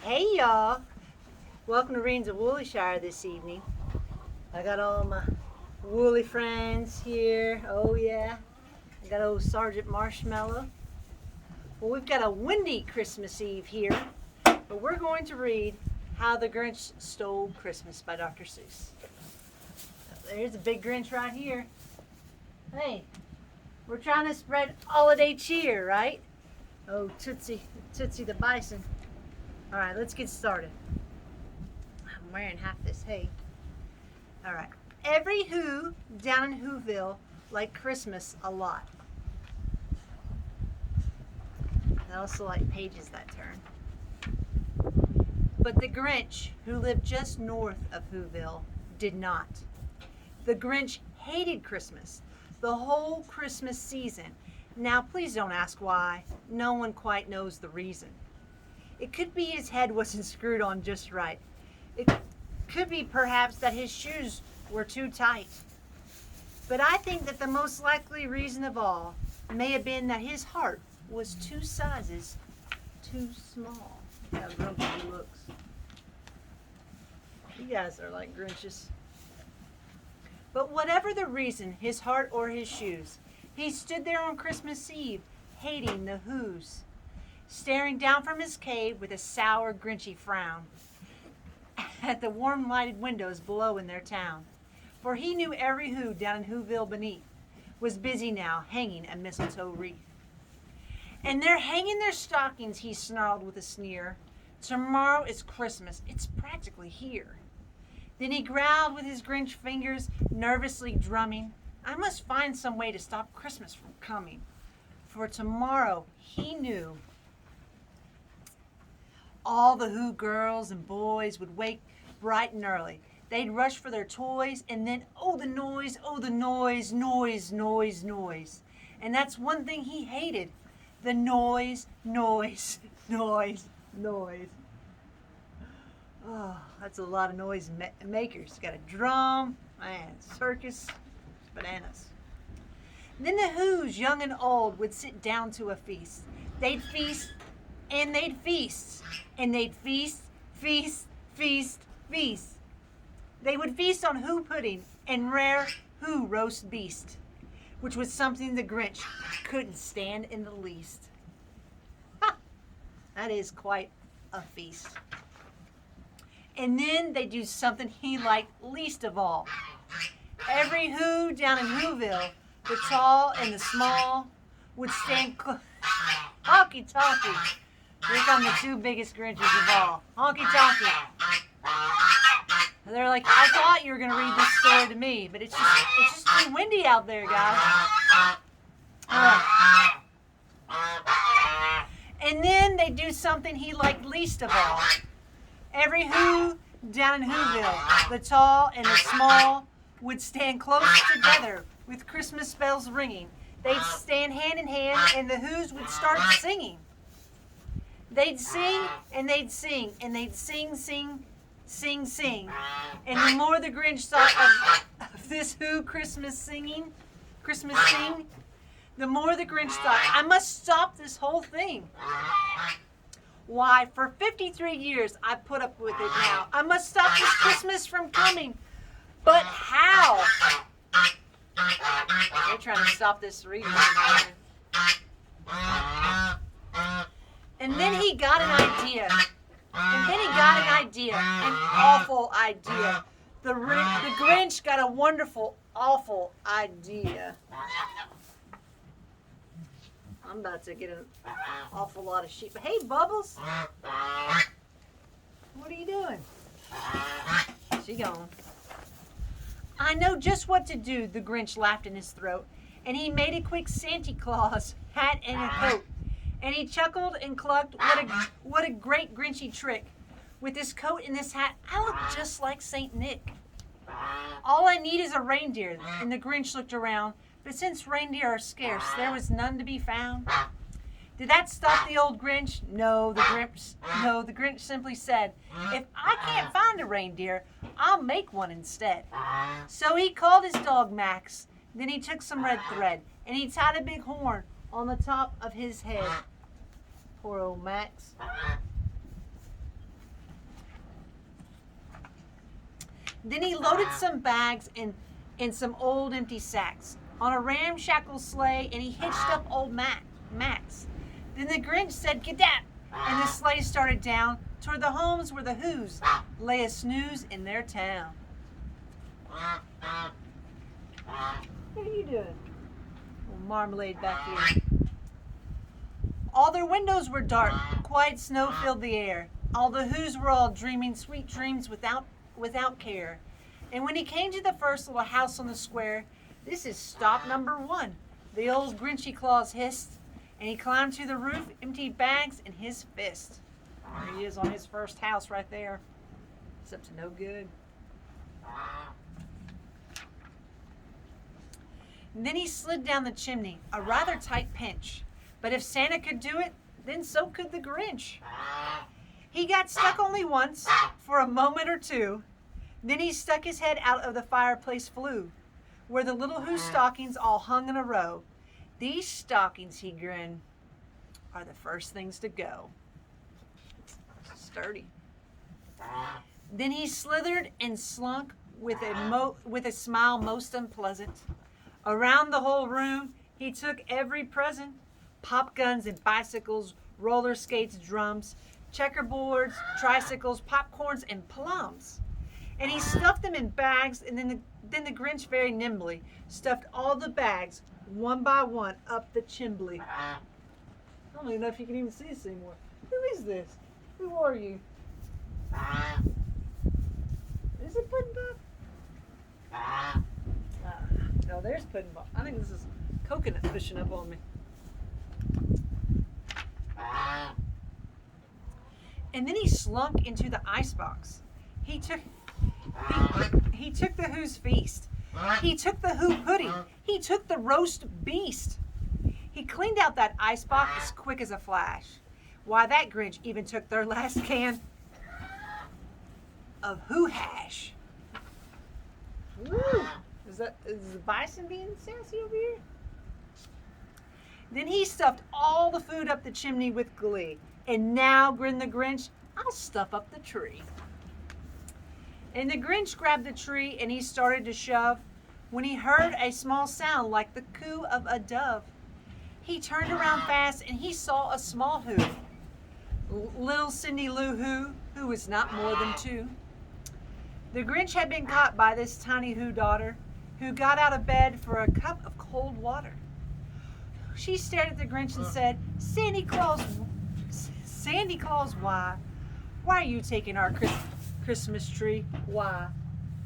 Hey y'all, welcome to Readings of Woollyshire this evening. I got all my woolly friends here. Oh yeah, I got old Sergeant Marshmallow. Well, we've got a windy Christmas Eve here, but we're going to read How the Grinch Stole Christmas by Dr. Seuss. There's a big Grinch right here. Hey, we're trying to spread holiday cheer, right? Oh, Tootsie the Bison. All right, let's get started. I'm wearing half this hay. All right. Every Who down in Whoville liked Christmas a lot. I also like pages that turn. But the Grinch, who lived just north of Whoville, did not. The Grinch hated Christmas, the whole Christmas season. Now, please don't ask why. No one quite knows the reason. It could be his head wasn't screwed on just right. It could be perhaps that his shoes were too tight. But I think that the most likely reason of all may have been that his heart was 2 sizes too small. Look how grumpy he looks. You guys are like Grinches. But whatever the reason, his heart or his shoes, he stood there on Christmas Eve, hating the Whos, staring down from his cave with a sour, grinchy frown at the warm lighted windows below in their town. For he knew every Who down in Whoville beneath was busy now hanging a mistletoe wreath. And they're hanging their stockings, he snarled with a sneer. Tomorrow is Christmas, it's practically here. Then he growled with his Grinch fingers nervously drumming, I must find some way to stop Christmas from coming. For tomorrow, he knew, all the Who girls and boys would wake bright and early. They'd rush for their toys, and then, oh the noise, noise, noise, noise. And that's one thing he hated, the noise, noise, noise, noise. Oh, that's a lot of noise makers. Got a drum, man, circus, bananas. Then the Whos, young and old, would sit down to a feast. They'd feast, and they'd feast, and they'd feast, feast, feast, feast. They would feast on Who pudding and rare Who roast beast, which was something the Grinch couldn't stand in the least. Ha! That is quite a feast. And then they do something he liked least of all. Every Who down in Whoville, the tall and the small, would stand honky talkie. Here come the 2 biggest Grinches of all. Honky talkie. They're like, I thought you were gonna read this story to me, but it's just too windy out there, guys. And then they do something he liked least of all. Every Who down in Whoville, the tall and the small, would stand close together with Christmas bells ringing. They'd stand hand in hand, and the Whos would start singing. They'd sing, and they'd sing, and they'd sing, sing, sing, sing. And the more the Grinch thought of this Who Christmas sing, the more the Grinch thought, I must stop this whole thing. Why, for 53 years I've put up with it now. I must stop this Christmas from coming. But how? They're trying to stop this reading. And then he got an idea. An awful idea. The Grinch got a wonderful, awful idea. I'm about to get an awful lot of sheep. Hey, Bubbles. What are you doing? She gone. I know just what to do, the Grinch laughed in his throat. And he made a quick Santa Claus hat and a coat. And he chuckled and clucked, what a great Grinchy trick. With this coat and this hat, I look just like Saint Nick. All I need is a reindeer. And the Grinch looked around. But since reindeer are scarce, there was none to be found. Did that stop the old Grinch? No, the Grinch simply said, if I can't find a reindeer, I'll make one instead. So he called his dog Max. Then he took some red thread, and he tied a big horn on the top of his head. Poor old Max. Then he loaded some bags in some old empty sacks on a ramshackle sleigh, and he hitched up old Max. Then the Grinch said, "Gedap!" and the sleigh started down toward the homes where the Who's lay a snooze in their town. What are you doing? Little marmalade back here. All their windows were dark. Quiet snow filled the air. All the Who's were all dreaming sweet dreams without care. And when he came to the first little house on the square, "This is stop number 1," the old Grinchy Claus hissed, and he climbed to the roof, emptied bags in his fist. There he is on his first house right there. It's up to no good. And then he slid down the chimney, a rather tight pinch. But if Santa could do it, then so could the Grinch. He got stuck only once, for a moment or two. Then he stuck his head out of the fireplace flue, where the little Who stockings all hung in a row. "These stockings," he grinned, "are the first things to go." Sturdy. Then he slithered and slunk with a smile most unpleasant. Around the whole room, he took every present: pop guns and bicycles, roller skates, drums, checkerboards, tricycles, popcorns, and plums. And he stuffed them in bags, and then the Grinch very nimbly stuffed all the bags, one by one, up the chimbley. I don't even know if you can even see this anymore. Who is this? Who are you? Is it Puddin' Pop? No, there's Puddin' Pop. I think this is Coconut fishing up on me. And then he slunk into the icebox. He took the Who's feast. He took the Who pudding. He took the roast beast. He cleaned out that icebox as quick as a flash. Why, that Grinch even took their last can of Who hash. Woo! Is the bison being sassy over here? Then he stuffed all the food up the chimney with glee. And now, grinned the Grinch, "I'll stuff up the tree." And the Grinch grabbed the tree and he started to shove when he heard a small sound like the coo of a dove. He turned around fast and he saw a small Who. Little Cindy Lou who was not more than 2. The Grinch had been caught by this tiny Who daughter, who got out of bed for a cup of cold water. She stared at the Grinch and said, Sandy Claus, why? Why are you taking our Christmas tree? Why?"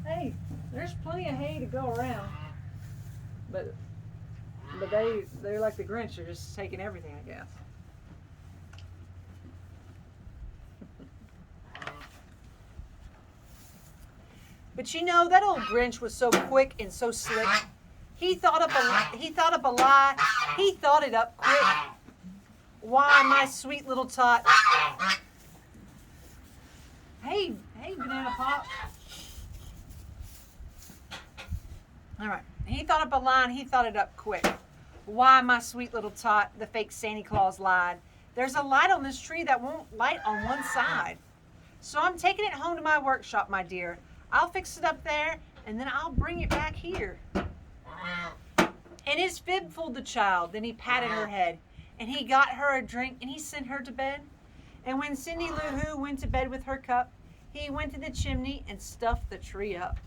Hey, there's plenty of hay to go around. But they're like the Grinch, they're just taking everything, I guess. But you know, that old Grinch was so quick and so slick. He thought up a lie. He thought it up quick. "Why, my sweet little tot." Hey, Banana Pop. All right. He thought up a line. He thought it up quick. "Why, my sweet little tot," the fake Santa Claus lied. "There's a light on this tree that won't light on one side. So I'm taking it home to my workshop, my dear. I'll fix it up there, and then I'll bring it back here." And his fib fooled the child. Then he patted her head, and he got her a drink, and he sent her to bed. And when Cindy Lou Who went to bed with her cup, he went to the chimney and stuffed the tree up.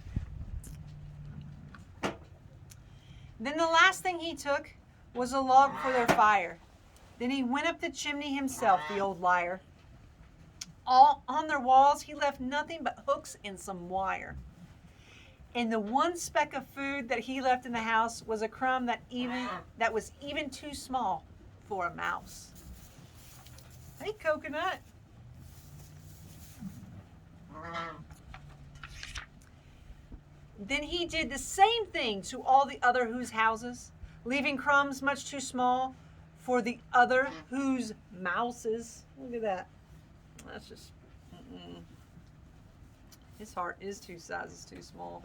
Then the last thing he took was a log for their fire. Then he went up the chimney himself, the old liar. All on their walls he left nothing but hooks and some wire. And the one speck of food that he left in the house was a crumb that was even too small for a mouse. Hey, Coconut. Then he did the same thing to all the other Who's houses, leaving crumbs much too small for the other Who's mouses. Look at that. That's just, his heart is 2 sizes too small.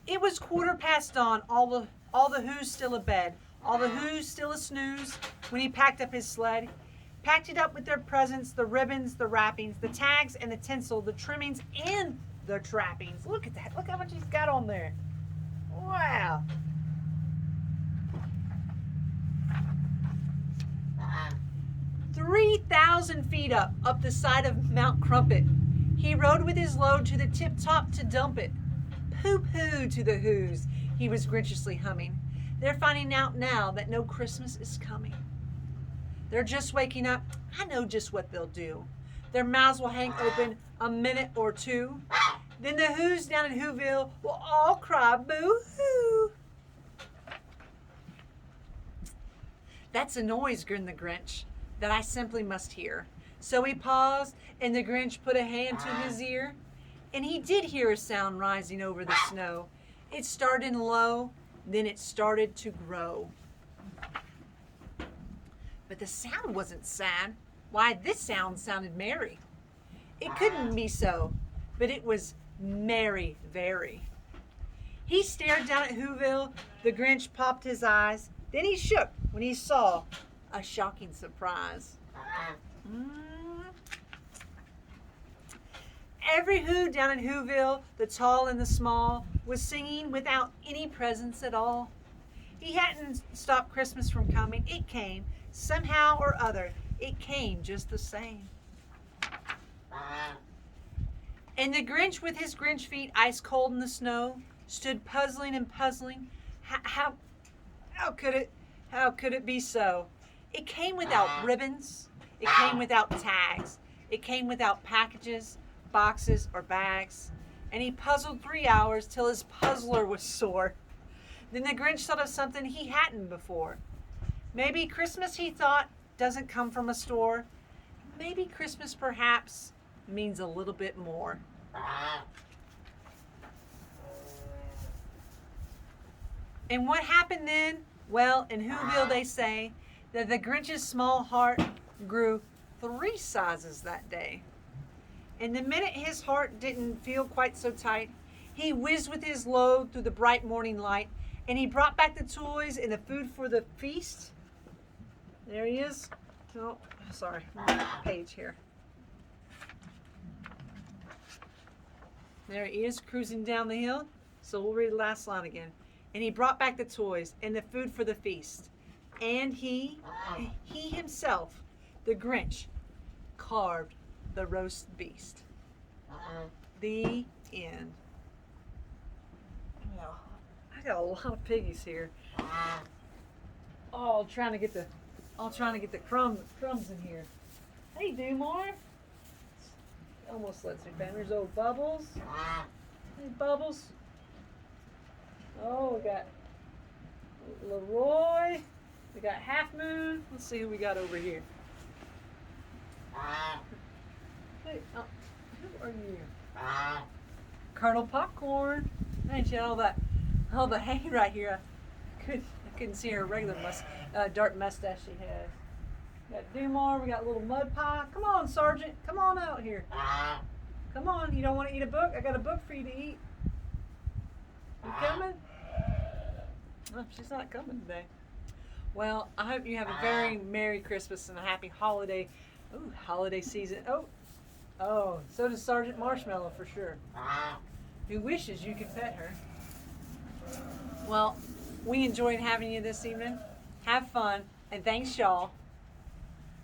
It was 1:15 dawn, all the Who's still abed, all the Who's still a snooze when he packed up his sled. packed it up with their presents, the ribbons, the wrappings, the tags and the tinsel, the trimmings, and the trappings. Look at that. Look how much he's got on there. Wow. 3,000 feet up the side of Mount Crumpet. He rode with his load to the tip top to dump it. Pooh-pooh to the Who's, he was grinchiously humming. They're finding out now that no Christmas is coming. They're just waking up. I know just what they'll do. Their mouths will hang open a minute or two. Then the Who's down in Whoville will all cry boo-hoo. That's a noise, grinned the Grinch, that I simply must hear. So he paused, and the Grinch put a hand to his ear, and he did hear a sound rising over the snow. It started low, then it started to grow. But the sound wasn't sad. Why, this sound sounded merry. It couldn't be so, but it was merry, very. He stared down at Whoville. The Grinch popped his eyes. Then he shook when he saw a shocking surprise. Every Who down in Whoville, the tall and the small, was singing without any presents at all. He hadn't stopped Christmas from coming. It came, somehow or other. It came just the same. And the Grinch, with his Grinch feet ice cold in the snow, stood puzzling and puzzling. How could it be so? It came without ribbons. It came without tags. It came without packages, boxes, or bags. And he puzzled 3 hours till his puzzler was sore. Then the Grinch thought of something he hadn't before. Maybe Christmas, he thought, doesn't come from a store. Maybe Christmas, perhaps, means a little bit more. And what happened then? Well, in Whoville they say that the Grinch's small heart grew 3 sizes that day. And the minute his heart didn't feel quite so tight, he whizzed with his load through the bright morning light, and he brought back the toys and the food for the feast. There he is. Oh, sorry, page here. There he is, cruising down the hill. So we'll read the last line again. And he brought back the toys and the food for the feast. And he himself, the Grinch, carved the roast beast. The end. Well, I got a lot of piggies here. All trying to get the crumbs in here. Hey, Dumar. Almost lets me find. There's old Bubbles. Hey, Bubbles. Oh, we got Leroy. We got Half Moon. Let's see who we got over here. Hey, who are you? Colonel Popcorn. Ain't you all the hay right here? I couldn't see her regular dark mustache she has. We got Dumar. We got little Mud Pie. Come on, Sergeant. Come on out here. Come on. You don't want to eat a book? I got a book for you to eat. You coming? Oh, she's not coming today. Well, I hope you have a very Merry Christmas and a happy holiday season. Oh, so does Sergeant Marshmallow for sure. Who wishes you could pet her. Well, we enjoyed having you this evening. Have fun, and thanks y'all.